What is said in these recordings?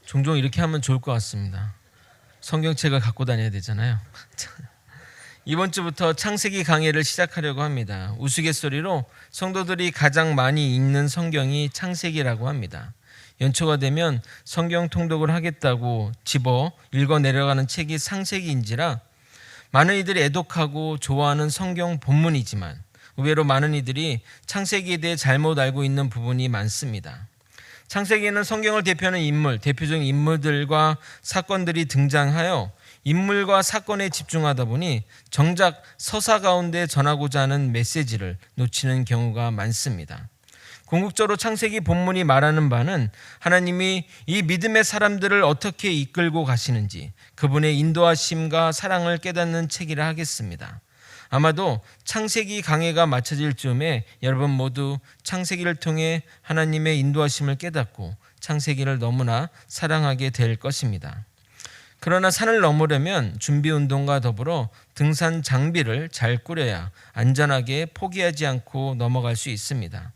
종종 이렇게 하면 좋을 것 같습니다. 성경책을 갖고 다녀야 되잖아요. 이번 주부터 창세기 강해를 시작하려고 합니다. 우스갯소리로 성도들이 가장 많이 읽는 성경이 창세기라고 합니다. 연초가 되면 성경 통독을 하겠다고 집어 읽어 내려가는 책이 창세기인지라 많은 이들이 애독하고 좋아하는 성경 본문이지만 의외로 많은 이들이 창세기에 대해 잘못 알고 있는 부분이 많습니다. 창세기에는 성경을 대표하는 인물, 대표적인 인물들과 사건들이 등장하여 인물과 사건에 집중하다 보니 정작 서사 가운데 전하고자 하는 메시지를 놓치는 경우가 많습니다. 궁극적으로 창세기 본문이 말하는 바는 하나님이 이 믿음의 사람들을 어떻게 이끌고 가시는지 그분의 인도하심과 사랑을 깨닫는 책이라 하겠습니다. 아마도 창세기 강해가 마쳐질 즈음에 여러분 모두 창세기를 통해 하나님의 인도하심을 깨닫고 창세기를 너무나 사랑하게 될 것입니다. 그러나 산을 넘으려면 준비운동과 더불어 등산 장비를 잘 꾸려야 안전하게 포기하지 않고 넘어갈 수 있습니다.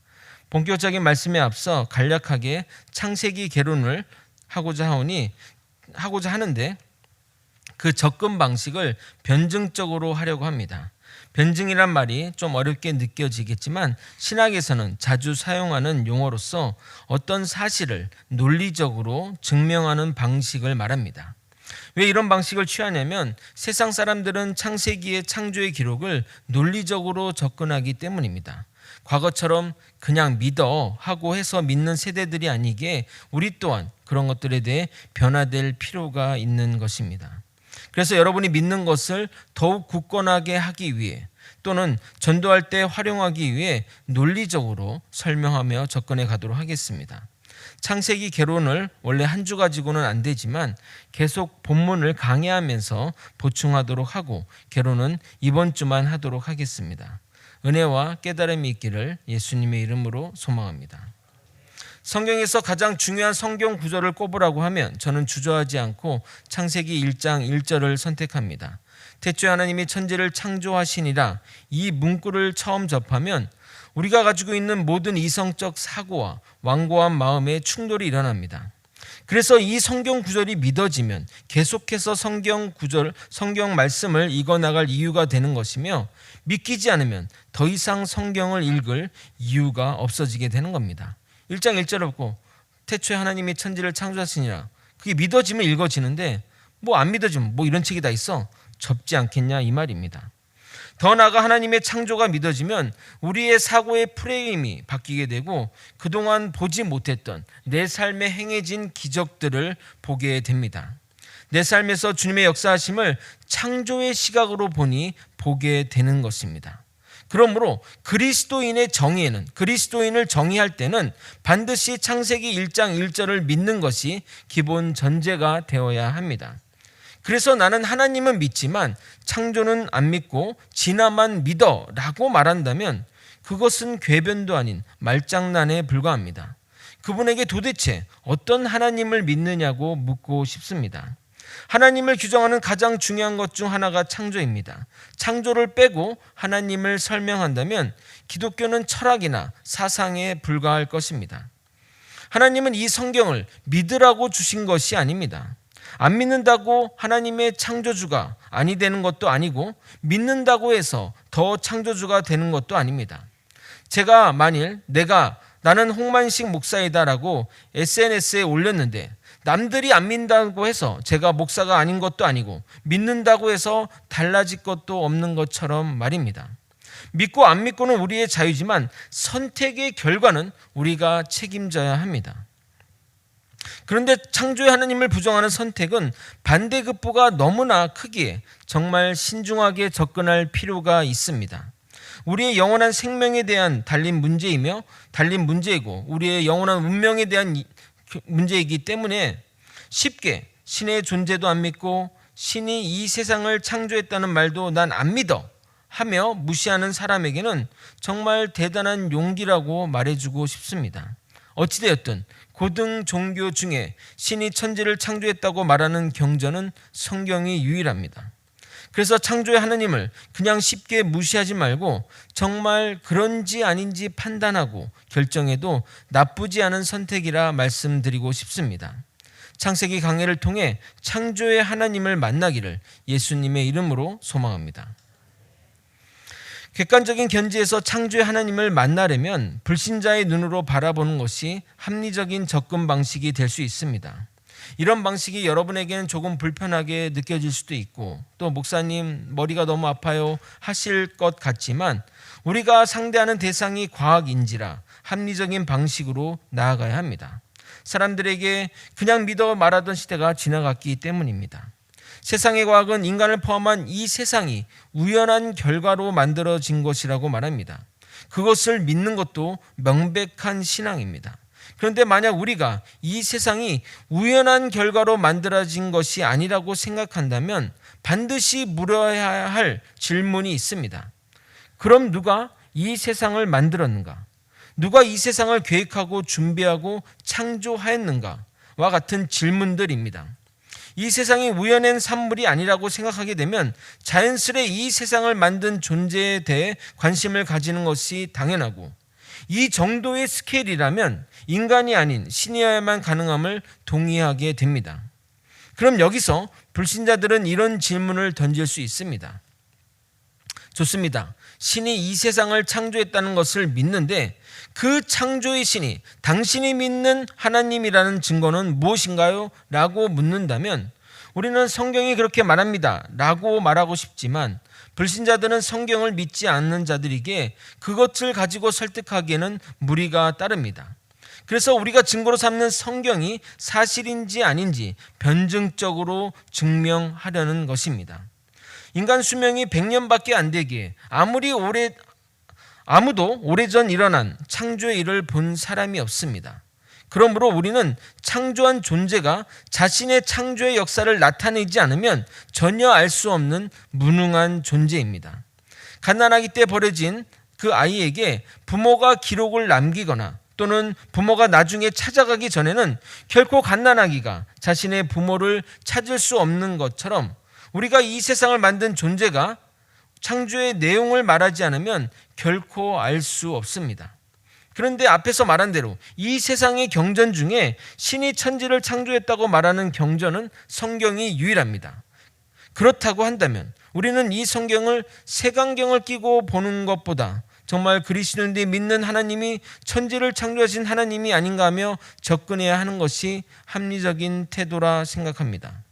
본격적인 말씀에 앞서 간략하게 창세기 개론을 하고자 하는데 그 접근 방식을 변증적으로 하려고 합니다. 변증이란 말이 좀 어렵게 느껴지겠지만 신학에서는 자주 사용하는 용어로서 어떤 사실을 논리적으로 증명하는 방식을 말합니다. 왜 이런 방식을 취하냐면 세상 사람들은 창세기의 창조의 기록을 논리적으로 접근하기 때문입니다. 과거처럼 그냥 믿어 하고 해서 믿는 세대들이 아니기에 우리 또한 그런 것들에 대해 변화될 필요가 있는 것입니다. 그래서 여러분이 믿는 것을 더욱 굳건하게 하기 위해 또는 전도할 때 활용하기 위해 논리적으로 설명하며 접근해 가도록 하겠습니다. 창세기 개론을 원래 한 주 가지고는 안 되지만 계속 본문을 강해하면서 보충하도록 하고 개론은 이번 주만 하도록 하겠습니다. 은혜와 깨달음이 있기를 예수님의 이름으로 소망합니다. 성경에서 가장 중요한 성경 구절을 꼽으라고 하면 저는 주저하지 않고 창세기 1장 1절을 선택합니다. 태초에 하나님이 천지를 창조하시니라 이 문구를 처음 접하면 우리가 가지고 있는 모든 이성적 사고와 완고한 마음의 충돌이 일어납니다. 그래서 이 성경 구절이 믿어지면 계속해서 성경 말씀을 읽어나갈 이유가 되는 것이며 믿기지 않으면 더 이상 성경을 읽을 이유가 없어지게 되는 겁니다. 1장 1절 없고 태초에 하나님이 천지를 창조하시니라 그게 믿어지면 읽어지는데 뭐 안 믿어지면 뭐 이런 책이 다 있어 접지 않겠냐 이 말입니다. 더 나아가 하나님의 창조가 믿어지면 우리의 사고의 프레임이 바뀌게 되고 그동안 보지 못했던 내 삶에 행해진 기적들을 보게 됩니다. 내 삶에서 주님의 역사하심을 창조의 시각으로 보게 되는 것입니다. 그러므로 그리스도인의 정의에는 그리스도인을 정의할 때는 반드시 창세기 1장 1절을 믿는 것이 기본 전제가 되어야 합니다. 그래서 나는 하나님은 믿지만 창조는 안 믿고 진화만 믿어 라고 말한다면 그것은 궤변도 아닌 말장난에 불과합니다. 그분에게 도대체 어떤 하나님을 믿느냐고 묻고 싶습니다. 하나님을 규정하는 가장 중요한 것 중 하나가 창조입니다. 창조를 빼고 하나님을 설명한다면 기독교는 철학이나 사상에 불과할 것입니다. 하나님은 이 성경을 믿으라고 주신 것이 아닙니다. 안 믿는다고 하나님의 창조주가 아니 되는 것도 아니고 믿는다고 해서 더 창조주가 되는 것도 아닙니다. 제가 만일 나는 홍만식 목사이다라고 SNS에 올렸는데 남들이 안 믿는다고 해서 제가 목사가 아닌 것도 아니고 믿는다고 해서 달라질 것도 없는 것처럼 말입니다. 믿고 안 믿고는 우리의 자유지만 선택의 결과는 우리가 책임져야 합니다. 그런데 창조의 하나님을 부정하는 선택은 반대급부가 너무나 크기에 정말 신중하게 접근할 필요가 있습니다. 우리의 영원한 생명에 대한 달린 문제이고 우리의 영원한 운명에 대한 문제이기 때문에 쉽게 신의 존재도 안 믿고 신이 이 세상을 창조했다는 말도 난 안 믿어 하며 무시하는 사람에게는 정말 대단한 용기라고 말해주고 싶습니다. 어찌되었든 고등 종교 중에 신이 천지를 창조했다고 말하는 경전은 성경이 유일합니다. 그래서 창조의 하나님을 그냥 쉽게 무시하지 말고 정말 그런지 아닌지 판단하고 결정해도 나쁘지 않은 선택이라 말씀드리고 싶습니다. 창세기 강해를 통해 창조의 하나님을 만나기를 예수님의 이름으로 소망합니다. 객관적인 견지에서 창조의 하나님을 만나려면 불신자의 눈으로 바라보는 것이 합리적인 접근 방식이 될 수 있습니다. 이런 방식이 여러분에게는 조금 불편하게 느껴질 수도 있고, 또 목사님 머리가 너무 아파요 하실 것 같지만, 우리가 상대하는 대상이 과학인지라 합리적인 방식으로 나아가야 합니다. 사람들에게 그냥 믿어 말하던 시대가 지나갔기 때문입니다. 세상의 과학은 인간을 포함한 이 세상이 우연한 결과로 만들어진 것이라고 말합니다. 그것을 믿는 것도 명백한 신앙입니다. 그런데 만약 우리가 이 세상이 우연한 결과로 만들어진 것이 아니라고 생각한다면 반드시 물어야 할 질문이 있습니다. 그럼 누가 이 세상을 만들었는가? 누가 이 세상을 계획하고 준비하고 창조하였는가와 같은 질문들입니다. 이 세상이 우연한 산물이 아니라고 생각하게 되면 자연스레 이 세상을 만든 존재에 대해 관심을 가지는 것이 당연하고, 이 정도의 스케일이라면 인간이 아닌 신이어야만 가능함을 동의하게 됩니다. 그럼 여기서 불신자들은 이런 질문을 던질 수 있습니다. 좋습니다. 신이 이 세상을 창조했다는 것을 믿는데 그 창조의 신이 당신이 믿는 하나님이라는 증거는 무엇인가요? 라고 묻는다면 우리는 성경이 그렇게 말합니다 라고 말하고 싶지만, 불신자들은 성경을 믿지 않는 자들에게 그것을 가지고 설득하기에는 무리가 따릅니다. 그래서 우리가 증거로 삼는 성경이 사실인지 아닌지 변증적으로 증명하려는 것입니다. 인간 수명이 100년밖에 안 되기에 아무도 오래전 일어난 창조의 일을 본 사람이 없습니다. 그러므로 우리는 창조한 존재가 자신의 창조의 역사를 나타내지 않으면 전혀 알 수 없는 무능한 존재입니다. 갓난아기 때 버려진 그 아이에게 부모가 기록을 남기거나 또는 부모가 나중에 찾아가기 전에는 결코 갓난아기가 자신의 부모를 찾을 수 없는 것처럼, 우리가 이 세상을 만든 존재가 창조의 내용을 말하지 않으면 결코 알 수 없습니다. 그런데 앞에서 말한 대로 이 세상의 경전 중에 신이 천지를 창조했다고 말하는 경전은 성경이 유일합니다. 그렇다고 한다면 우리는 이 성경을 색안경을 끼고 보는 것보다 정말 그리스도인들이 믿는 하나님이 천지를 창조하신 하나님이 아닌가 하며 접근해야 하는 것이 합리적인 태도라 생각합니다.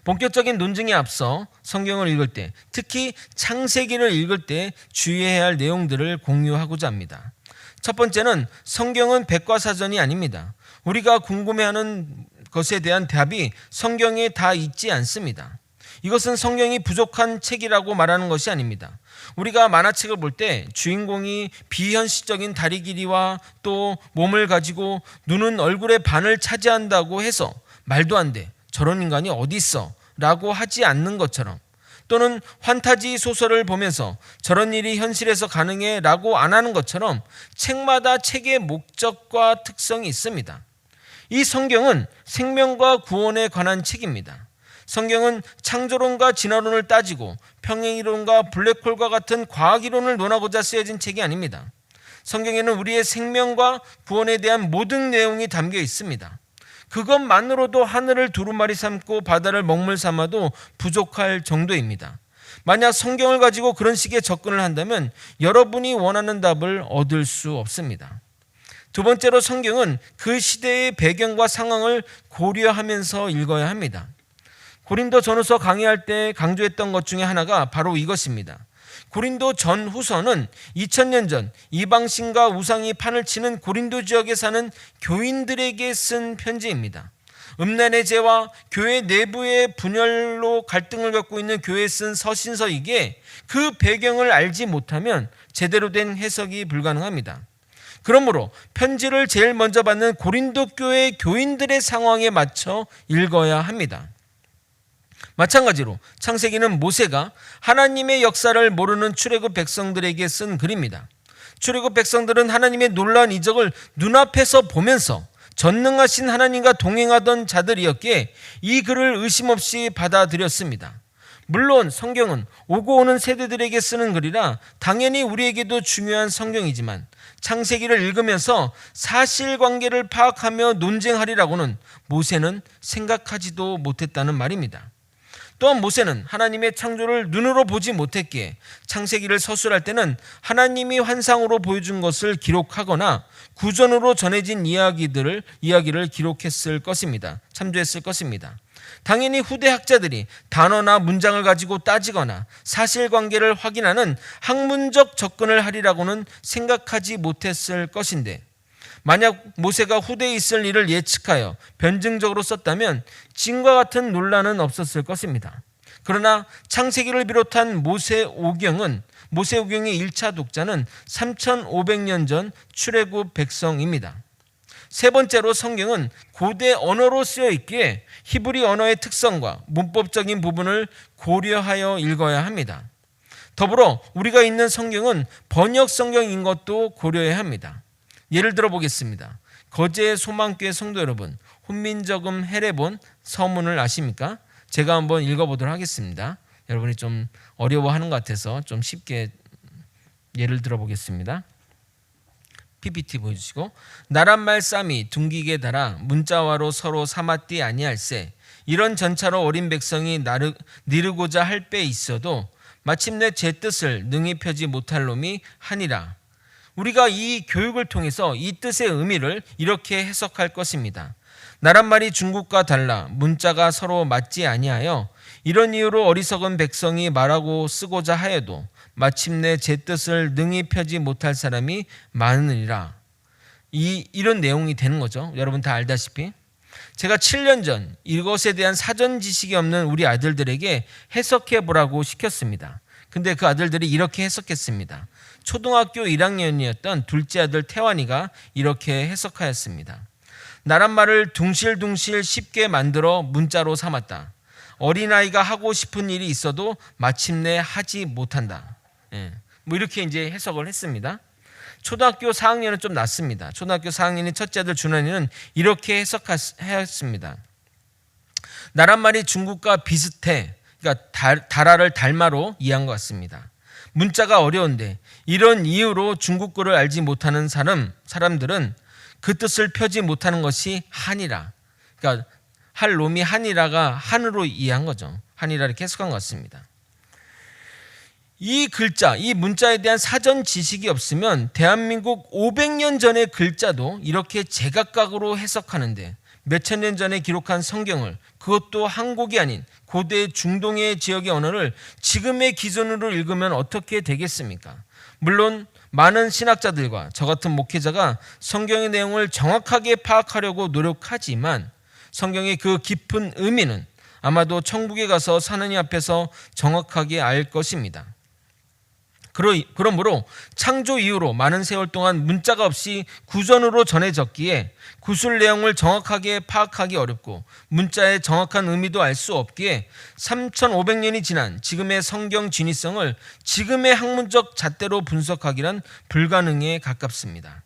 본격적인 논증에 앞서 성경을 읽을 때, 특히 창세기를 읽을 때 주의해야 할 내용들을 공유하고자 합니다. 첫 번째는 성경은 백과사전이 아닙니다. 우리가 궁금해하는 것에 대한 답이 성경에 다 있지 않습니다. 이것은 성경이 부족한 책이라고 말하는 것이 아닙니다. 우리가 만화책을 볼 때 주인공이 비현실적인 다리 길이와 또 몸을 가지고 눈은 얼굴의 반을 차지한다고 해서 말도 안 돼, 저런 인간이 어디 있어 라고 하지 않는 것처럼, 또는 환타지 소설을 보면서 저런 일이 현실에서 가능해 라고 안 하는 것처럼 책마다 책의 목적과 특성이 있습니다. 이 성경은 생명과 구원에 관한 책입니다. 성경은 창조론과 진화론을 따지고 평행이론과 블랙홀과 같은 과학이론을 논하고자 쓰여진 책이 아닙니다. 성경에는 우리의 생명과 구원에 대한 모든 내용이 담겨 있습니다. 그것만으로도 하늘을 두루마리 삼고 바다를 먹물 삼아도 부족할 정도입니다. 만약 성경을 가지고 그런 식의 접근을 한다면 여러분이 원하는 답을 얻을 수 없습니다. 두 번째로, 성경은 그 시대의 배경과 상황을 고려하면서 읽어야 합니다. 고린도 전후서 강의할 때 강조했던 것 중에 하나가 바로 이것입니다. 고린도 전후서는 2000년 전 이방신과 우상이 판을 치는 고린도 지역에 사는 교인들에게 쓴 편지입니다. 음란의 죄와 교회 내부의 분열로 갈등을 겪고 있는 교회에 쓴 서신서이기에 그 배경을 알지 못하면 제대로 된 해석이 불가능합니다. 그러므로 편지를 제일 먼저 받는 고린도 교회 교인들의 상황에 맞춰 읽어야 합니다. 마찬가지로 창세기는 모세가 하나님의 역사를 모르는 출애굽 백성들에게 쓴 글입니다. 출애굽 백성들은 하나님의 놀라운 이적을 눈앞에서 보면서 전능하신 하나님과 동행하던 자들이었기에 이 글을 의심 없이 받아들였습니다. 물론 성경은 오고 오는 세대들에게 쓰는 글이라 당연히 우리에게도 중요한 성경이지만, 창세기를 읽으면서 사실관계를 파악하며 논쟁하리라고는 모세는 생각하지도 못했다는 말입니다. 또한 모세는 하나님의 창조를 눈으로 보지 못했기에 창세기를 서술할 때는 하나님이 환상으로 보여준 것을 기록하거나 구전으로 전해진 이야기를 기록했을 것입니다. 참조했을 것입니다. 당연히 후대 학자들이 단어나 문장을 가지고 따지거나 사실관계를 확인하는 학문적 접근을 하리라고는 생각하지 못했을 것인데, 만약 모세가 후대에 있을 일을 예측하여 변증적으로 썼다면 지금과 같은 논란은 없었을 것입니다. 그러나 창세기를 비롯한 모세오경의 1차 독자는 3500년 전 출애굽 백성입니다. 세 번째로 성경은 고대 언어로 쓰여 있기에 히브리 언어의 특성과 문법적인 부분을 고려하여 읽어야 합니다. 더불어 우리가 읽는 성경은 번역 성경인 것도 고려해야 합니다. 예를 들어 보겠습니다. 거제 소망교회 성도 여러분, 훈민저금 헤레본 서문을 아십니까? 제가 한번 읽어보도록 하겠습니다. 여러분이 좀 어려워하는 것 같아서 좀 쉽게 예를 들어 보겠습니다. PPT 보여주시고, 나란말 쌈이 둥기게 달아 문자와로 서로 삼았디 아니할세. 이런 전차로 어린 백성이 니르고자 할 배 있어도 마침내 제 뜻을 능히 펴지 못할 놈이 하니라. 우리가 이 교육을 통해서 이 뜻의 의미를 이렇게 해석할 것입니다. 나란말이 중국과 달라 문자가 서로 맞지 아니하여 이런 이유로 어리석은 백성이 말하고 쓰고자 하여도 마침내 제 뜻을 능히 펴지 못할 사람이 많으리라. 이런 내용이 되는 거죠. 여러분 다 알다시피 제가 7년 전 이것에 대한 사전 지식이 없는 우리 아들들에게 해석해 보라고 시켰습니다. 근데 그 아들들이 이렇게 해석했습니다. 초등학교 1학년이었던 둘째 아들 태환이가 이렇게 해석하였습니다. 나란말을 둥실둥실 쉽게 만들어 문자로 삼았다. 어린아이가 하고 싶은 일이 있어도 마침내 하지 못한다. 뭐 이렇게 이제 해석을 했습니다. 초등학교 4학년은 좀 낫습니다. 초등학교 4학년인 첫째 아들 준환이는 이렇게 해석하였습니다. 나란말이 중국과 비슷해. 그러니까 다라를 달마로 이해한 것 같습니다. 문자가 어려운데 이런 이유로 중국어를 알지 못하는 사람들은 그 뜻을 펴지 못하는 것이 한이라. 그러니까 할 놈이 한이라가 한으로 이해한 거죠. 한이라 이렇게 해석한 것 같습니다. 이 글자, 이 문자에 대한 사전 지식이 없으면 대한민국 500년 전의 글자도 이렇게 제각각으로 해석하는데 몇천 년 전에 기록한 성경을, 그것도 한국이 아닌 고대 중동의 지역의 언어를 지금의 기준으로 읽으면 어떻게 되겠습니까? 물론 많은 신학자들과 저 같은 목회자가 성경의 내용을 정확하게 파악하려고 노력하지만 성경의 그 깊은 의미는 아마도 천국에 가서 하나님 앞에서 정확하게 알 것입니다. 그러므로 창조 이후로 많은 세월 동안 문자가 없이 구전으로 전해졌기에 구술 내용을 정확하게 파악하기 어렵고 문자의 정확한 의미도 알 수 없기에 3500년이 지난 지금의 성경 진위성을 지금의 학문적 잣대로 분석하기란 불가능에 가깝습니다.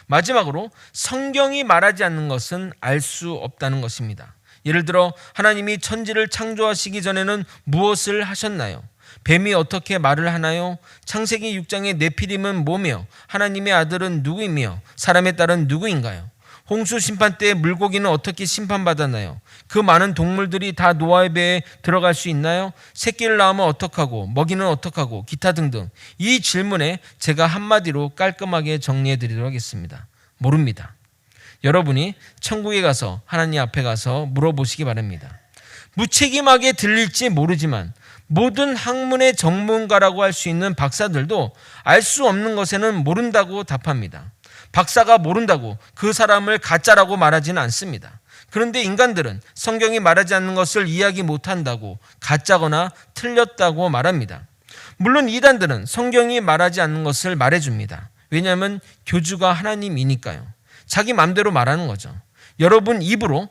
마지막으로 성경이 말하지 않는 것은 알 수 없다는 것입니다. 예를 들어 하나님이 천지를 창조하시기 전에는 무엇을 하셨나요? 뱀이 어떻게 말을 하나요? 창세기 6장의 네피림은 뭐며 하나님의 아들은 누구이며 사람의 딸은 누구인가요? 홍수 심판 때 물고기는 어떻게 심판받았나요? 그 많은 동물들이 다 노아의 배에 들어갈 수 있나요? 새끼를 낳으면 어떡하고 먹이는 어떡하고 기타 등등. 이 질문에 제가 한마디로 깔끔하게 정리해 드리도록 하겠습니다. 모릅니다. 여러분이 천국에 가서 하나님 앞에 가서 물어보시기 바랍니다. 무책임하게 들릴지 모르지만 모든 학문의 전문가라고 할 수 있는 박사들도 알 수 없는 것에는 모른다고 답합니다. 박사가 모른다고 그 사람을 가짜라고 말하지는 않습니다. 그런데 인간들은 성경이 말하지 않는 것을 이해하기 못한다고 가짜거나 틀렸다고 말합니다. 물론 이단들은 성경이 말하지 않는 것을 말해줍니다. 왜냐하면 교주가 하나님이니까요. 자기 마음대로 말하는 거죠. 여러분 입으로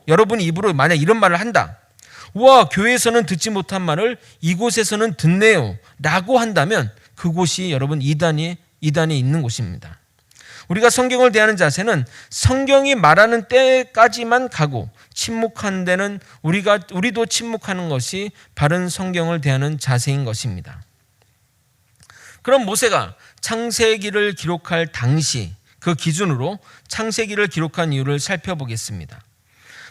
만약 이런 말을 한다. 우와, 교회에서는 듣지 못한 말을 이곳에서는 듣네요 라고 한다면 그곳이 여러분 이단에 있는 곳입니다. 우리가 성경을 대하는 자세는 성경이 말하는 때까지만 가고 침묵한 데는 우리도 침묵하는 것이 바른 성경을 대하는 자세인 것입니다. 그럼 모세가 창세기를 기록할 당시 그 기준으로 창세기를 기록한 이유를 살펴보겠습니다.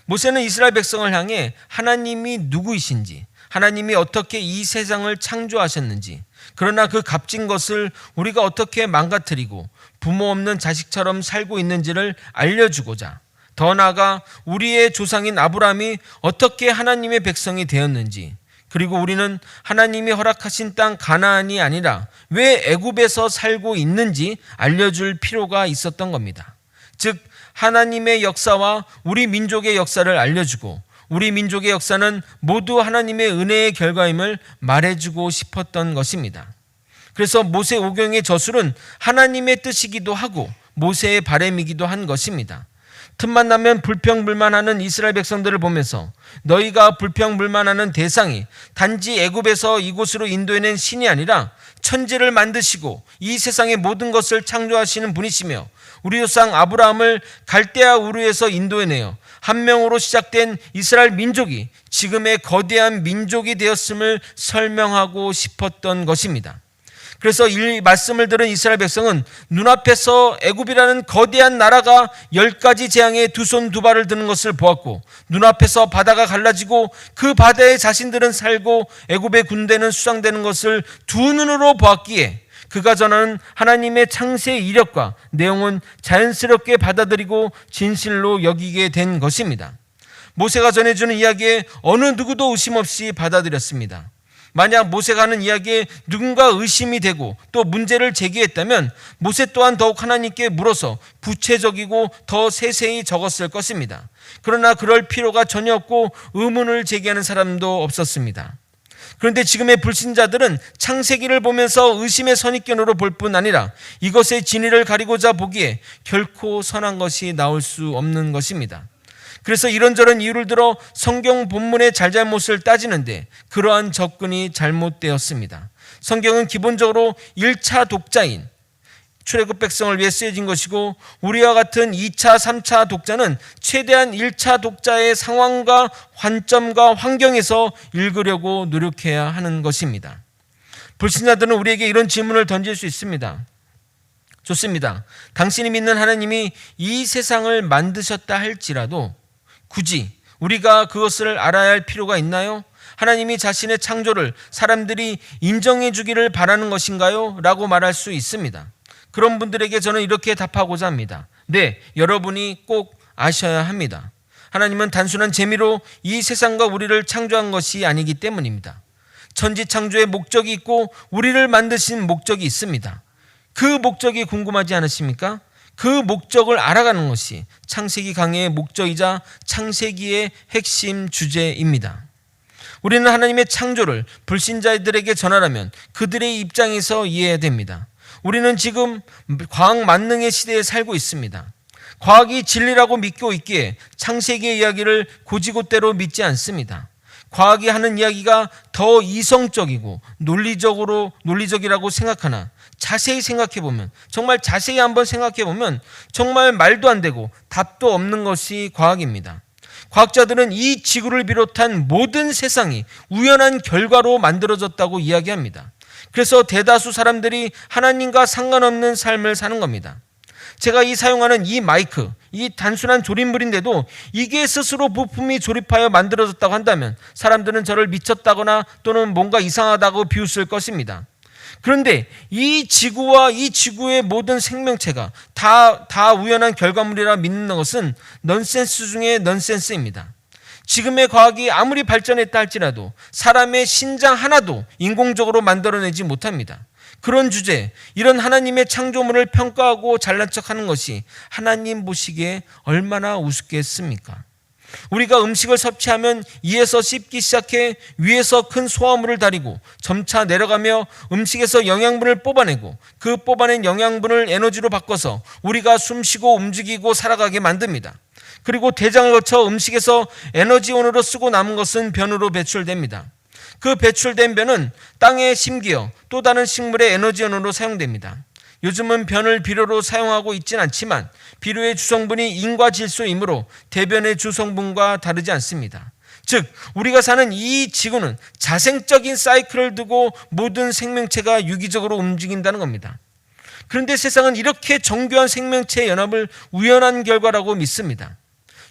모세는 이스라엘 백성을 향해 하나님이 누구이신지, 하나님이 어떻게 이 세상을 창조하셨는지, 그러나 그 값진 것을 우리가 어떻게 망가뜨리고 부모 없는 자식처럼 살고 있는지를 알려주고자, 더 나아가 우리의 조상인 아브라함이 어떻게 하나님의 백성이 되었는지, 그리고 우리는 하나님이 허락하신 땅 가나안이 아니라 왜 애굽에서 살고 있는지 알려줄 필요가 있었던 겁니다. 즉 하나님의 역사와 우리 민족의 역사를 알려주고 우리 민족의 역사는 모두 하나님의 은혜의 결과임을 말해주고 싶었던 것입니다. 그래서 모세 오경의 저술은 하나님의 뜻이기도 하고 모세의 바람이기도 한 것입니다. 틈만 나면 불평불만하는 이스라엘 백성들을 보면서 너희가 불평불만하는 대상이 단지 애굽에서 이곳으로 인도해낸 신이 아니라 천지를 만드시고 이 세상의 모든 것을 창조하시는 분이시며 우리 조상 아브라함을 갈대아 우르에서 인도해내어 한 명으로 시작된 이스라엘 민족이 지금의 거대한 민족이 되었음을 설명하고 싶었던 것입니다. 그래서 이 말씀을 들은 이스라엘 백성은 눈앞에서 애굽이라는 거대한 나라가 10가지 재앙에 두 손 두 발을 드는 것을 보았고 눈앞에서 바다가 갈라지고 그 바다에 자신들은 살고 애굽의 군대는 수장되는 것을 두 눈으로 보았기에 그가 전하는 하나님의 창세의 이력과 내용은 자연스럽게 받아들이고 진실로 여기게 된 것입니다. 모세가 전해주는 이야기에 어느 누구도 의심 없이 받아들였습니다. 만약 모세가 하는 이야기에 누군가 의심이 되고 또 문제를 제기했다면 모세 또한 더욱 하나님께 물어서 구체적이고 더 세세히 적었을 것입니다. 그러나 그럴 필요가 전혀 없고 의문을 제기하는 사람도 없었습니다. 그런데 지금의 불신자들은 창세기를 보면서 의심의 선입견으로 볼 뿐 아니라 이것의 진위를 가리고자 보기에 결코 선한 것이 나올 수 없는 것입니다. 그래서 이런저런 이유를 들어 성경 본문의 잘잘못을 따지는데 그러한 접근이 잘못되었습니다. 성경은 기본적으로 1차 독자인 출애굽 백성을 위해 쓰여진 것이고 우리와 같은 2차, 3차 독자는 최대한 1차 독자의 상황과 관점과 환경에서 읽으려고 노력해야 하는 것입니다. 불신자들은 우리에게 이런 질문을 던질 수 있습니다. 좋습니다. 당신이 믿는 하나님이 이 세상을 만드셨다 할지라도 굳이 우리가 그것을 알아야 할 필요가 있나요? 하나님이 자신의 창조를 사람들이 인정해 주기를 바라는 것인가요? 라고 말할 수 있습니다. 그런 분들에게 저는 이렇게 답하고자 합니다. 네, 여러분이 꼭 아셔야 합니다. 하나님은 단순한 재미로 이 세상과 우리를 창조한 것이 아니기 때문입니다. 천지 창조의 목적이 있고 우리를 만드신 목적이 있습니다. 그 목적이 궁금하지 않으십니까? 그 목적을 알아가는 것이 창세기 강해의 목적이자 창세기의 핵심 주제입니다. 우리는 하나님의 창조를 불신자들에게 전하려면 그들의 입장에서 이해해야 됩니다. 우리는 지금 과학 만능의 시대에 살고 있습니다. 과학이 진리라고 믿고 있기에 창세기의 이야기를 고지고대로 믿지 않습니다. 과학이 하는 이야기가 더 이성적이고 논리적이라고 생각하나 자세히 생각해보면 정말 자세히 한번 생각해보면 정말 말도 안 되고 답도 없는 것이 과학입니다. 과학자들은 이 지구를 비롯한 모든 세상이 우연한 결과로 만들어졌다고 이야기합니다. 그래서 대다수 사람들이 하나님과 상관없는 삶을 사는 겁니다. 제가 사용하는 이 마이크, 이 단순한 조립물인데도 이게 스스로 부품이 조립하여 만들어졌다고 한다면 사람들은 저를 미쳤다거나 또는 뭔가 이상하다고 비웃을 것입니다. 그런데 이 지구와 이 지구의 모든 생명체가 다 우연한 결과물이라 믿는 것은 넌센스 중에 넌센스입니다. 지금의 과학이 아무리 발전했다 할지라도 사람의 신장 하나도 인공적으로 만들어내지 못합니다. 그런 주제, 이런 하나님의 창조물을 평가하고 잘난 척하는 것이 하나님 보시기에 얼마나 우습겠습니까? 우리가 음식을 섭취하면 이에서 씹기 시작해 위에서 큰 소화물을 다리고 점차 내려가며 음식에서 영양분을 뽑아내고 그 뽑아낸 영양분을 에너지로 바꿔서 우리가 숨쉬고 움직이고 살아가게 만듭니다. 그리고 대장을 거쳐 음식에서 에너지원으로 쓰고 남은 것은 변으로 배출됩니다. 그 배출된 변은 땅에 심기어 또 다른 식물의 에너지원으로 사용됩니다. 요즘은 변을 비료로 사용하고 있진 않지만 비료의 주성분이 인과 질소이므로 대변의 주성분과 다르지 않습니다. 즉 우리가 사는 이 지구는 자생적인 사이클을 두고 모든 생명체가 유기적으로 움직인다는 겁니다. 그런데 세상은 이렇게 정교한 생명체의 연합을 우연한 결과라고 믿습니다.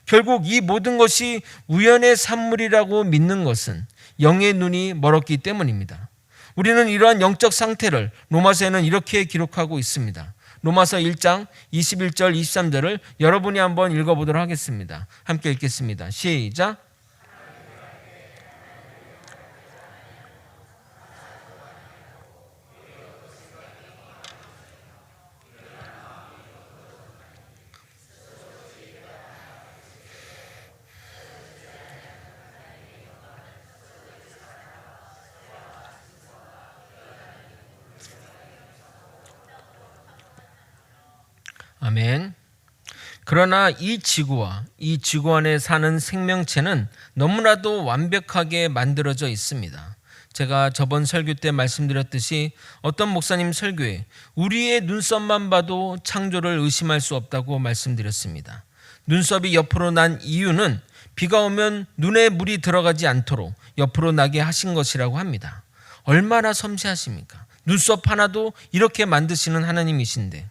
결국 이 모든 것이 우연의 산물이라고 믿는 것은 영의 눈이 멀었기 때문입니다. 우리는 이러한 영적 상태를 로마서에는 이렇게 기록하고 있습니다. 로마서 1장 21절 23절을 여러분이 한번 읽어보도록 하겠습니다. 함께 읽겠습니다. 시작. 아멘. 그러나 이 지구와 이 지구 안에 사는 생명체는 너무나도 완벽하게 만들어져 있습니다. 제가 저번 설교 때 말씀드렸듯이 어떤 목사님 설교에 우리의 눈썹만 봐도 창조를 의심할 수 없다고 말씀드렸습니다. 눈썹이 옆으로 난 이유는 비가 오면 눈에 물이 들어가지 않도록 옆으로 나게 하신 것이라고 합니다. 얼마나 섬세하십니까? 눈썹 하나도 이렇게 만드시는 하나님이신데,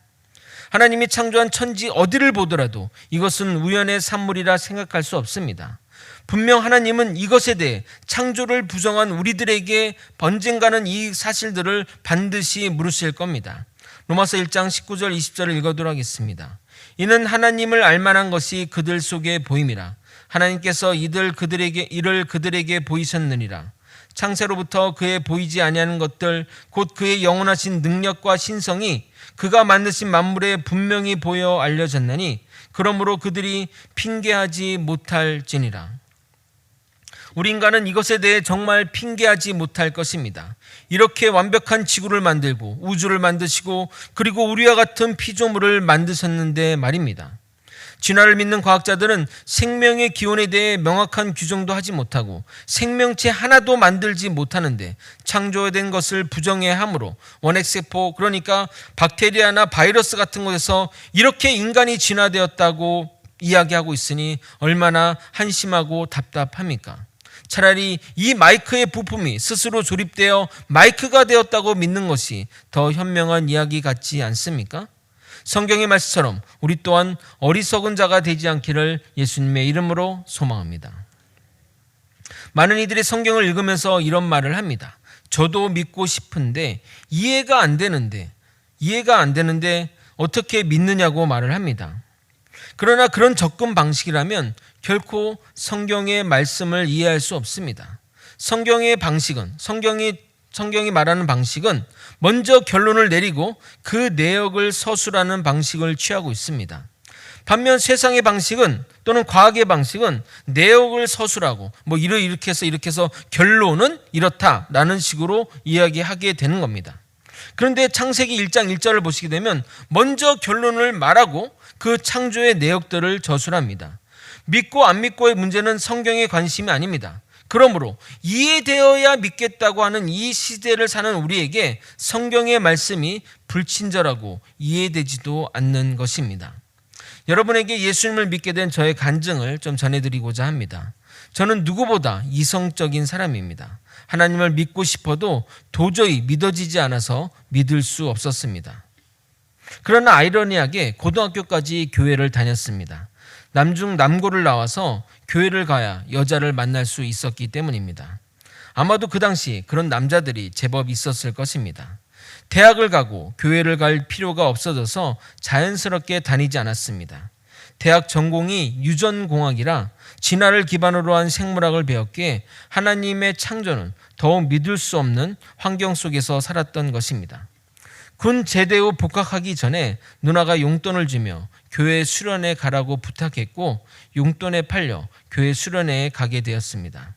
하나님이 창조한 천지 어디를 보더라도 이것은 우연의 산물이라 생각할 수 없습니다. 분명 하나님은 이것에 대해 창조를 부정한 우리들에게 언젠가는 이 사실들을 반드시 물으실 겁니다. 로마서 1장 19절 20절을 읽어도록 하겠습니다. 이는 하나님을 알만한 것이 그들 속에 보임이라. 하나님께서 이를 그들에게 보이셨느니라. 창세로부터 그의 보이지 아니하는 것들 곧 그의 영원하신 능력과 신성이 그가 만드신 만물에 분명히 보여 알려졌나니 그러므로 그들이 핑계하지 못할지니라. 우리 인간은 이것에 대해 정말 핑계하지 못할 것입니다. 이렇게 완벽한 지구를 만들고 우주를 만드시고 그리고 우리와 같은 피조물을 만드셨는데 말입니다. 진화를 믿는 과학자들은 생명의 기원에 대해 명확한 규정도 하지 못하고 생명체 하나도 만들지 못하는데 창조된 것을 부정해 함으로 원핵세포, 그러니까 박테리아나 바이러스 같은 곳에서 이렇게 인간이 진화되었다고 이야기하고 있으니 얼마나 한심하고 답답합니까? 차라리 이 마이크의 부품이 스스로 조립되어 마이크가 되었다고 믿는 것이 더 현명한 이야기 같지 않습니까? 성경의 말씀처럼 우리 또한 어리석은 자가 되지 않기를 예수님의 이름으로 소망합니다. 많은 이들이 성경을 읽으면서 이런 말을 합니다. 저도 믿고 싶은데 이해가 안 되는데 어떻게 믿느냐고 말을 합니다. 그러나 그런 접근 방식이라면 결코 성경의 말씀을 이해할 수 없습니다. 성경의 방식은 성경이 말하는 방식은 먼저 결론을 내리고 그 내역을 서술하는 방식을 취하고 있습니다. 반면 세상의 방식은 또는 과학의 방식은 내역을 서술하고 이렇게 해서 결론은 이렇다라는 식으로 이야기하게 되는 겁니다. 그런데 창세기 1장 1절을 보시게 되면 먼저 결론을 말하고 그 창조의 내역들을 저술합니다. 믿고 안 믿고의 문제는 성경의 관심이 아닙니다. 그러므로 이해되어야 믿겠다고 하는 이 시대를 사는 우리에게 성경의 말씀이 불친절하고 이해되지도 않는 것입니다. 여러분에게 예수님을 믿게 된 저의 간증을 좀 전해드리고자 합니다. 저는 누구보다 이성적인 사람입니다. 하나님을 믿고 싶어도 도저히 믿어지지 않아서 믿을 수 없었습니다. 그러나 아이러니하게 고등학교까지 교회를 다녔습니다. 남고를 나와서 교회를 가야 여자를 만날 수 있었기 때문입니다. 아마도 그 당시 그런 남자들이 제법 있었을 것입니다. 대학을 가고 교회를 갈 필요가 없어져서 자연스럽게 다니지 않았습니다. 대학 전공이 유전공학이라 진화를 기반으로 한 생물학을 배웠기에 하나님의 창조는 더욱 믿을 수 없는 환경 속에서 살았던 것입니다. 군 제대 후 복학하기 전에 누나가 용돈을 주며 교회 수련회 가라고 부탁했고 용돈에 팔려 교회 수련회에 가게 되었습니다.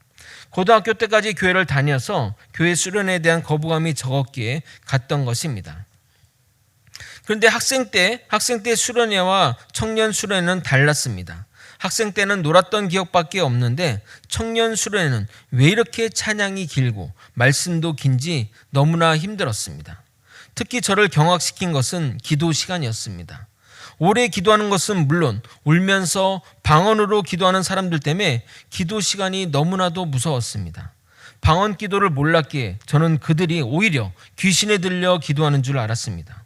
고등학교 때까지 교회를 다녀서 교회 수련회에 대한 거부감이 적었기에 갔던 것입니다. 그런데 학생 때 수련회와 청년 수련회는 달랐습니다. 학생 때는 놀았던 기억밖에 없는데 청년 수련회는 왜 이렇게 찬양이 길고 말씀도 긴지 너무나 힘들었습니다. 특히 저를 경악시킨 것은 기도 시간이었습니다. 오래 기도하는 것은 물론 울면서 방언으로 기도하는 사람들 때문에 기도 시간이 너무나도 무서웠습니다. 방언 기도를 몰랐기에 저는 그들이 오히려 귀신에 들려 기도하는 줄 알았습니다.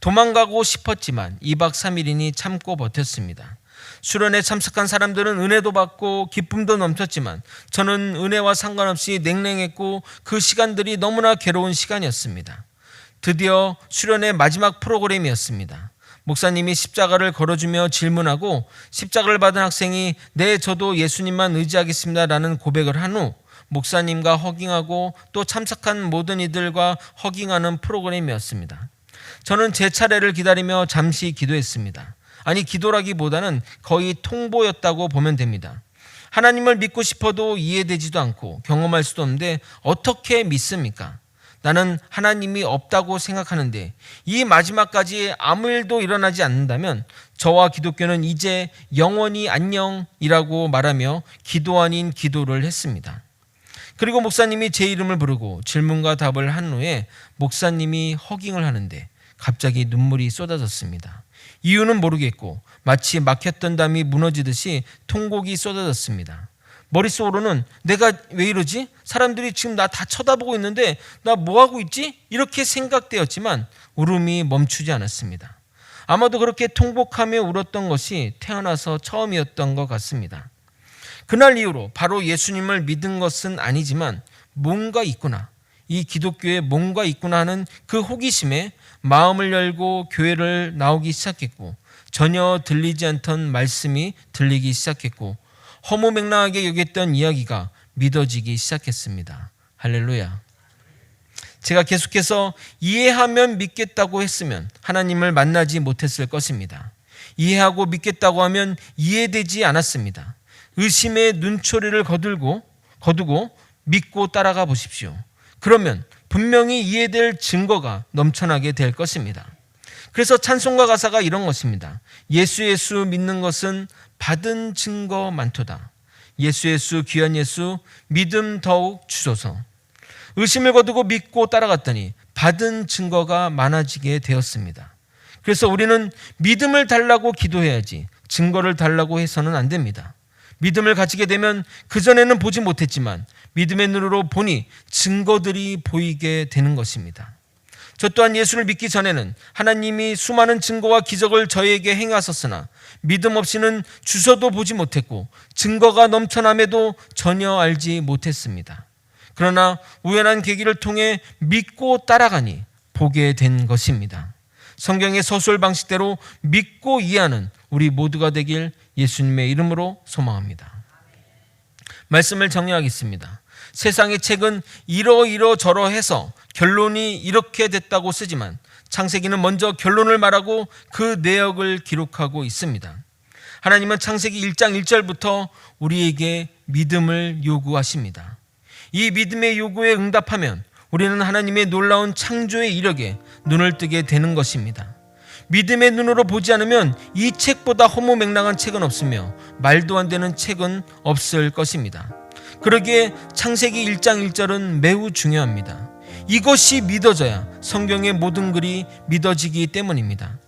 도망가고 싶었지만 2박 3일이니 참고 버텼습니다. 수련에 참석한 사람들은 은혜도 받고 기쁨도 넘쳤지만 저는 은혜와 상관없이 냉랭했고 그 시간들이 너무나 괴로운 시간이었습니다. 드디어 수련의 마지막 프로그램이었습니다. 목사님이 십자가를 걸어주며 질문하고 십자가를 받은 학생이 네, 저도 예수님만 의지하겠습니다 라는 고백을 한 후 목사님과 허깅하고 또 참석한 모든 이들과 허깅하는 프로그램이었습니다. 저는 제 차례를 기다리며 잠시 기도했습니다. 아니, 기도라기보다는 거의 통보였다고 보면 됩니다. 하나님을 믿고 싶어도 이해되지도 않고 경험할 수도 없는데 어떻게 믿습니까? 나는 하나님이 없다고 생각하는데 이 마지막까지 아무 일도 일어나지 않는다면 저와 기독교는 이제 영원히 안녕이라고 말하며 기도 아닌 기도를 했습니다. 그리고 목사님이 제 이름을 부르고 질문과 답을 한 후에 목사님이 허깅을 하는데 갑자기 눈물이 쏟아졌습니다. 이유는 모르겠고 마치 막혔던 담이 무너지듯이 통곡이 쏟아졌습니다. 머릿속으로는 내가 왜 이러지? 사람들이 지금 나 다 쳐다보고 있는데 나 뭐하고 있지? 이렇게 생각되었지만 울음이 멈추지 않았습니다. 아마도 그렇게 통곡하며 울었던 것이 태어나서 처음이었던 것 같습니다. 그날 이후로 바로 예수님을 믿은 것은 아니지만 뭔가 있구나, 이 기독교에 뭔가 있구나 하는 그 호기심에 마음을 열고 교회를 나오기 시작했고 전혀 들리지 않던 말씀이 들리기 시작했고 허무맹랑하게 여겼던 이야기가 믿어지기 시작했습니다. 할렐루야. 제가 계속해서 이해하면 믿겠다고 했으면 하나님을 만나지 못했을 것입니다. 이해하고 믿겠다고 하면 이해되지 않았습니다. 의심의 눈초리를 거두고 믿고 따라가 보십시오. 그러면 분명히 이해될 증거가 넘쳐나게 될 것입니다. 그래서 찬송가 가사가 이런 것입니다. 예수 예수 믿는 것은 받은 증거 많도다. 예수 예수 귀한 예수 믿음 더욱 주소서. 의심을 거두고 믿고 따라갔더니 받은 증거가 많아지게 되었습니다. 그래서 우리는 믿음을 달라고 기도해야지 증거를 달라고 해서는 안 됩니다. 믿음을 가지게 되면 그전에는 보지 못했지만 믿음의 눈으로 보니 증거들이 보이게 되는 것입니다. 저 또한 예수를 믿기 전에는 하나님이 수많은 증거와 기적을 저에게 행하셨으나 믿음 없이는 주소도 보지 못했고 증거가 넘쳐남에도 전혀 알지 못했습니다. 그러나 우연한 계기를 통해 믿고 따라가니 보게 된 것입니다. 성경의 서술 방식대로 믿고 이해하는 우리 모두가 되길 예수님의 이름으로 소망합니다. 말씀을 정리하겠습니다. 세상의 책은 이러저러해서 결론이 이렇게 됐다고 쓰지만 창세기는 먼저 결론을 말하고 그 내역을 기록하고 있습니다. 하나님은 창세기 1장 1절부터 우리에게 믿음을 요구하십니다. 이 믿음의 요구에 응답하면 우리는 하나님의 놀라운 창조의 이력에 눈을 뜨게 되는 것입니다. 믿음의 눈으로 보지 않으면 이 책보다 허무맹랑한 책은 없으며 말도 안 되는 책은 없을 것입니다. 그러기에 창세기 1장 1절은 매우 중요합니다. 이것이 믿어져야 성경의 모든 글이 믿어지기 때문입니다.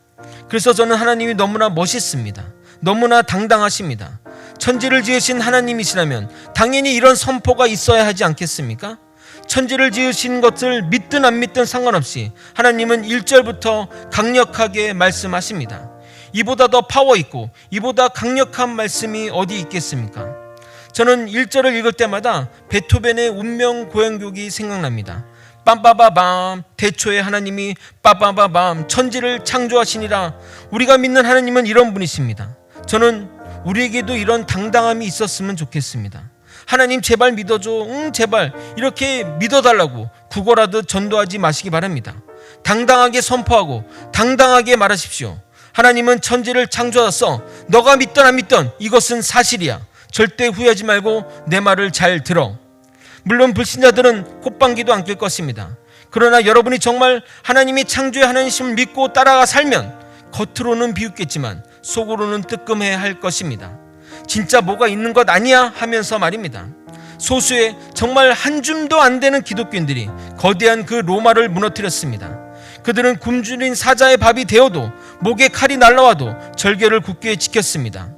그래서 저는 하나님이 너무나 멋있습니다. 너무나 당당하십니다. 천지를 지으신 하나님이시라면 당연히 이런 선포가 있어야 하지 않겠습니까? 천지를 지으신 것을 믿든 안 믿든 상관없이 하나님은 1절부터 강력하게 말씀하십니다. 이보다 더 파워 있고 이보다 강력한 말씀이 어디 있겠습니까? 저는 1절을 읽을 때마다 베토벤의 운명 고향곡이 생각납니다. 빰빠바밤, 대초에 하나님이 빠빠바밤 천지를 창조하시니라. 우리가 믿는 하나님은 이런 분이십니다. 저는 우리에게도 이런 당당함이 있었으면 좋겠습니다. 하나님 제발 믿어줘, 제발 이렇게 믿어달라고 구걸하듯 전도하지 마시기 바랍니다. 당당하게 선포하고 당당하게 말하십시오. 하나님은 천지를 창조하셨어. 너가 믿던 안 믿던 이것은 사실이야. 절대 후회하지 말고 내 말을 잘 들어. 물론 불신자들은 콧방귀도 안 낄 것입니다. 그러나 여러분이 정말 하나님이 창조의 하나님을 믿고 따라가 살면 겉으로는 비웃겠지만 속으로는 뜨끔해 할 것입니다. 진짜 뭐가 있는 것 아니야 하면서 말입니다. 소수의 정말 한 줌도 안 되는 기독교인들이 거대한 그 로마를 무너뜨렸습니다. 그들은 굶주린 사자의 밥이 되어도 목에 칼이 날라와도 절개를 굳게 지켰습니다.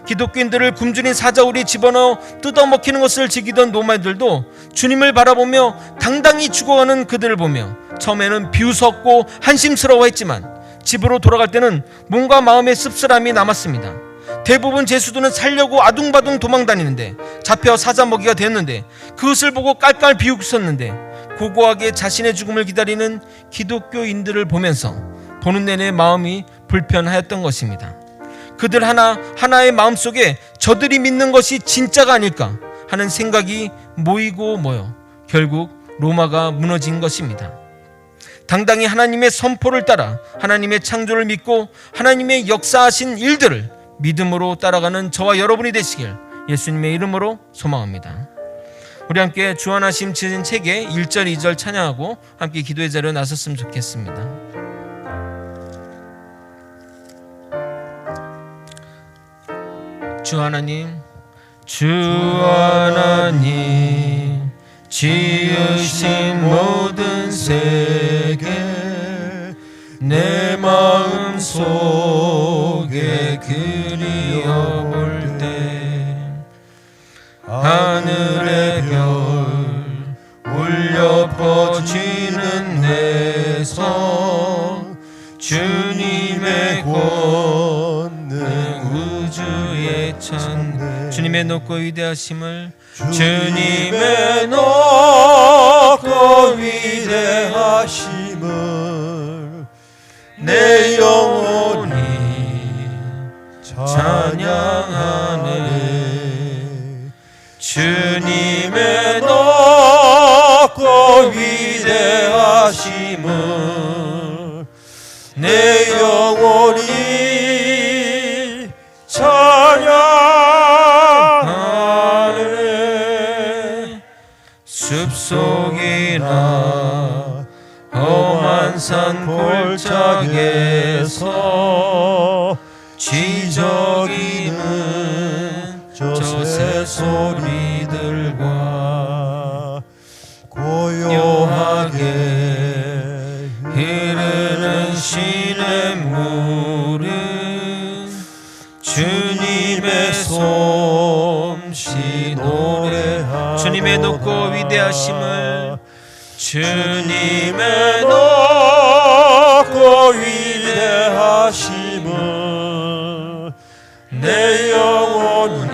기독교인들을 굶주린 사자우리에 집어넣어 뜯어먹히는 것을 즐기던 로마인들도 주님을 바라보며 당당히 죽어가는 그들을 보며 처음에는 비웃었고 한심스러워했지만 집으로 돌아갈 때는 몸과 마음의 씁쓸함이 남았습니다. 대부분 제수들은 살려고 아둥바둥 도망다니는데 잡혀 사자먹이가 되었는데 그것을 보고 깔깔 비웃었는데 고고하게 자신의 죽음을 기다리는 기독교인들을 보면서 보는 내내 마음이 불편하였던 것입니다. 그들 하나의 마음속에 저들이 믿는 것이 진짜가 아닐까 하는 생각이 모이고 모여 결국 로마가 무너진 것입니다. 당당히 하나님의 선포를 따라 하나님의 창조를 믿고 하나님의 역사하신 일들을 믿음으로 따라가는 저와 여러분이 되시길 예수님의 이름으로 소망합니다. 우리 함께 주안하심 지은 책의 1절 2절 찬양하고 함께 기도의 자리에 나섰으면 좋겠습니다. 주 하나님, 주 하나님 지으신 모든 세계 내 마음 속에 그리워볼 때 하늘의 별 울려 퍼지는 내 성 주님의 권능 우주의 천 주님의 높고 위대하심을 주님의 높고 위대하심을 내 영혼이 찬양하네. 주님의 높고 위대하심을 내 영혼이 찬양하네. 숲속이나 험한 산 골짜기에서 지저귀는 저 새소리들과 고요하게 흐르는 시냇물은 주님의 솜씨 노래하도다. 주님의 높고 위대하심을 주님의 높고 위대하심을 내 영혼이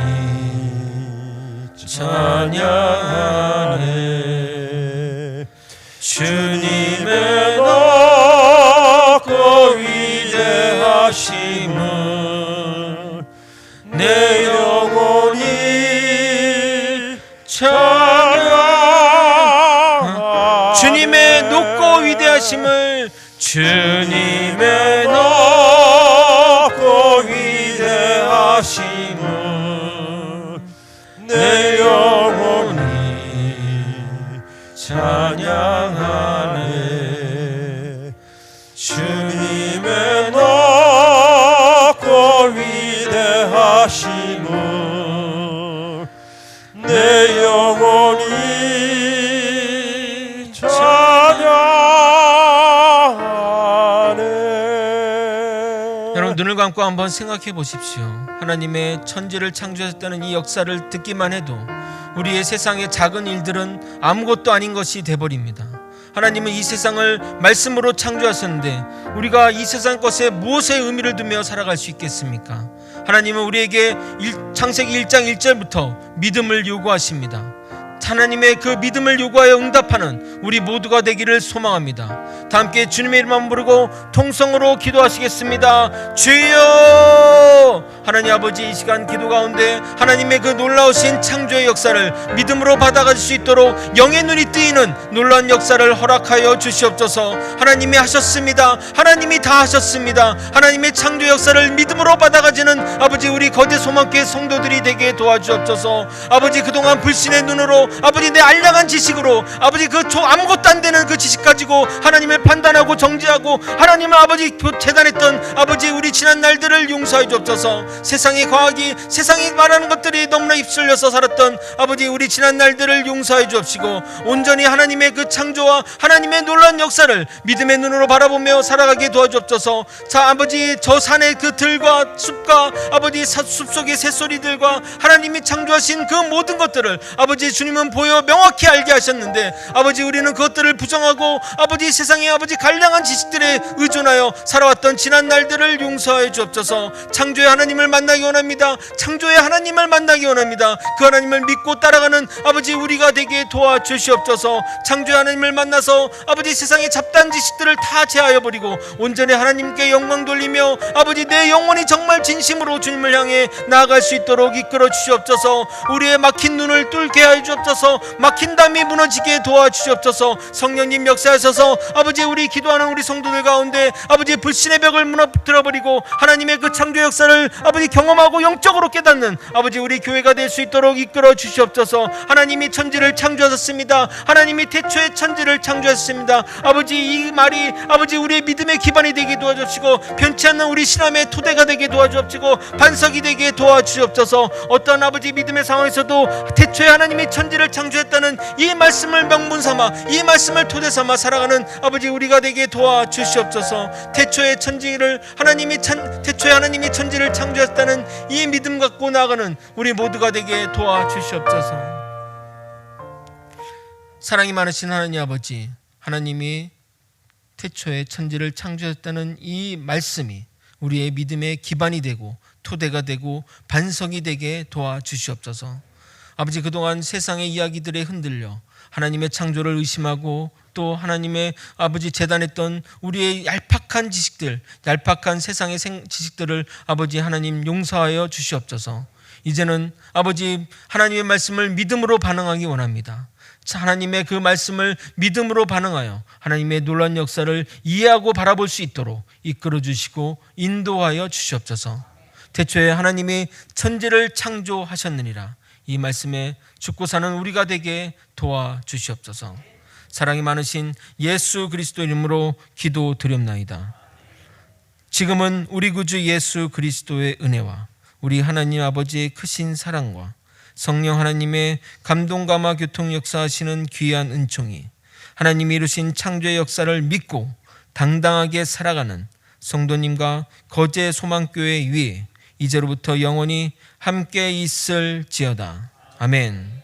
찬양하네. 주님의 높고 위대하심을 내 영혼이 찬양하네. 주님의 높고 위대하심을 주님의 높고 위대하심을 내 영혼이 찬양하네. 주님의 높고 위대하심을 내 영혼이 찬양하네. 여러분 눈을 감고 한번 생각해 보십시오. 하나님의 천지를 창조하셨다는 이 역사를 듣기만 해도 우리의 세상의 작은 일들은 아무것도 아닌 것이 돼버립니다. 하나님은 이 세상을 말씀으로 창조하셨는데 우리가 이 세상 것에 무엇의 의미를 두며 살아갈 수 있겠습니까? 하나님은 우리에게 창세기 1장 1절부터 믿음을 요구하십니다. 하나님의 그 믿음을 요구하여 응답하는 우리 모두가 되기를 소망합니다. 다 함께 주님의 이름만 부르고 통성으로 기도하시겠습니다. 주여! 하나님 아버지, 이 시간 기도 가운데 하나님의 그 놀라우신 창조의 역사를 믿음으로 받아가질 수 있도록 영의 눈이 뜨이는 놀라운 역사를 허락하여 주시옵소서. 하나님이 하셨습니다. 하나님이 다 하셨습니다. 하나님의 창조 역사를 믿음으로 받아가지는 아버지 우리 거대 소망교회 성도들이 되게 도와주옵소서. 아버지 그동안 불신의 눈으로 아버지 내 알량한 지식으로 아버지 그 아무것도 안 되는 그 지식 가지고 하나님을 판단하고 정죄하고 하나님을 아버지 재단했던 아버지 우리 지난 날들을 용서해 주옵소서. 세상의 과학이, 세상이 말하는 것들이 너무나 휩쓸려서 살았던 아버지 우리 지난 날들을 용서해 주옵시고 온전히 하나님의 그 창조와 하나님의 놀라운 역사를 믿음의 눈으로 바라보며 살아가게 도와주옵소서. 자 아버지, 저 산의 그 들과 숲과 아버지 숲속의 새소리들과 하나님이 창조하신 그 모든 것들을 아버지 주님은 보여 명확히 알게 하셨는데 아버지 우리는 그것들을 부정하고 아버지 세상의 아버지 간량한 지식들에 의존하여 살아왔던 지난 날들을 용서해 주옵소서. 창조의 하나님을 만나기 원합니다. 창조의 하나님을 만나기 원합니다. 그 하나님을 믿고 따라가는 아버지 우리가 되게 도와주시옵소서. 창조의 하나님을 만나서 아버지 세상의 잡다한 지식들을 다 제하여 버리고 온전히 하나님께 영광 돌리며 아버지 내 영혼이 정말 진심으로 주님을 향해 나아갈 수 있도록 이끌어 주시옵소서. 우리의 막힌 눈을 뚫게 하여 주옵소서. 막힌 담이 무너지게 도와주시옵소서. 성령님 역사하셔서 아버지 우리 기도하는 우리 성도들 가운데 아버지 불신의 벽을 무너뜨려버리고 하나님의 그 창조 역사를 아버지 경험하고 영적으로 깨닫는 아버지 우리 교회가 될 수 있도록 이끌어 주시옵소서. 하나님이 천지를 창조하셨습니다. 하나님이 태초에 천지를 창조하셨습니다. 아버지 이 말이 아버지 우리의 믿음의 기반이 되게 도와주시고 변치 않는 우리 신앙의 토대가 되게 도와주옵시고 반석이 되게 도와주시옵소서. 어떤 아버지 믿음의 상황에서도 태초에 하나님이 천지를 창조했다는 이 말씀을 명분 삼아 이 말씀을 토대 삼아 살아가는 아버지 우리가 되게 도와주시옵소서. 태초에 천지를 태초에 하나님이 천지를 창조했다는 이 믿음 갖고 나아가는 우리 모두가 되게 도와주시옵소서. 사랑이 많으신 하나님 아버지, 하나님이 태초에 천지를 창조했다는 이 말씀이 우리의 믿음의 기반이 되고 토대가 되고 반석이 되게 도와주시옵소서. 아버지 그동안 세상의 이야기들에 흔들려 하나님의 창조를 의심하고 또 하나님의 아버지 재단했던 우리의 얄팍한 지식들, 얄팍한 세상의 지식들을 아버지 하나님 용서하여 주시옵소서. 이제는 아버지 하나님의 말씀을 믿음으로 반응하기 원합니다. 하나님의 그 말씀을 믿음으로 반응하여 하나님의 놀라운 역사를 이해하고 바라볼 수 있도록 이끌어 주시고 인도하여 주시옵소서. 태초에 하나님이 천지를 창조하셨느니라 이 말씀에 죽고 사는 우리가 되게 도와주시옵소서. 사랑이 많으신 예수 그리스도 이름으로 기도드렸나이다. 지금은 우리 구주 예수 그리스도의 은혜와 우리 하나님 아버지의 크신 사랑과 성령 하나님의 감동감화 교통 역사하시는 귀한 은총이 하나님이 이루신 창조의 역사를 믿고 당당하게 살아가는 성도님과 거제 소망교회 위에 이제로부터 영원히 함께 있을지어다. 아멘.